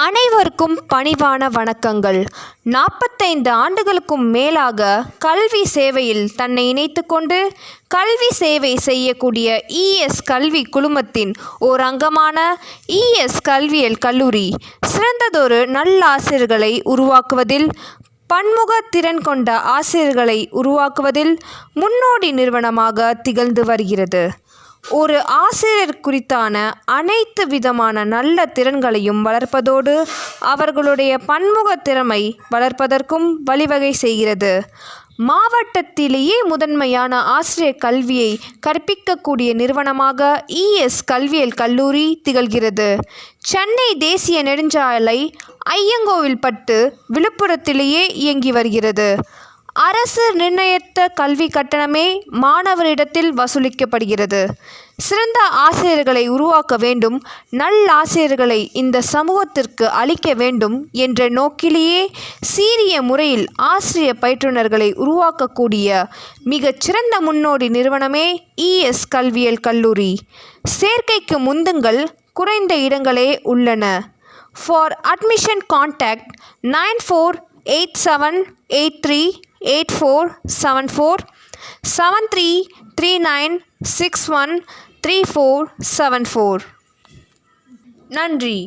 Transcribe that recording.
அனைவருக்கும் பணிவான வணக்கங்கள். 45 ஆண்டுகளுக்கும் மேலாக கல்வி சேவையில் தன்னை இணைத்துக்கொண்டு கல்வி சேவை செய்யக்கூடிய இஎஸ் கல்வி குழுமத்தின் ஓர் அங்கமான இஎஸ் கல்வியியல் கல்லூரி சிறந்ததொரு நல்லாசிரியர்களை உருவாக்குவதில், பன்முக திறன் கொண்ட ஆசிரியர்களை உருவாக்குவதில் முன்னோடி நிறுவனமாக திகழ்ந்து வருகிறது. ஒரு ஆசிரியர் குறித்தான அனைத்து விதமான நல்ல திறன்களையும் வளர்ப்பதோடு அவர்களுடைய பன்முக திறமை வளர்ப்பதற்கும் வழிவகை செய்கிறது. மாவட்டத்திலேயே முதன்மையான ஆசிரியர் கல்வியை கற்பிக்கக்கூடிய நிறுவனமாக இஎஸ் கல்வியியல் கல்லூரி திகழ்கிறது. சென்னை தேசிய நெடுஞ்சாலை ஐயங்கோவில்பட்டு விழுப்புரத்திலேயே இயங்கி வருகிறது. அரசு நிர்ணயித்த கல்வி கட்டணமே மாணவரிடத்தில் வசூலிக்கப்படுகிறது. சிறந்த ஆசிரியர்களை உருவாக்க வேண்டும், நல்லாசிரியர்களை இந்த சமூகத்திற்கு அளிக்க வேண்டும் என்ற நோக்கிலேயே சீரிய முறையில் ஆசிரியர் பயிற்றுனர்களை உருவாக்கக்கூடிய மிகச்சிறந்த முன்னோடி நிறுவனமே இஎஸ் கல்வியியல் கல்லூரி. சேர்க்கைக்கு முந்துங்கள், குறைந்த இடங்களே உள்ளன. For admission contact 9487838474 7339613474. நன்றி.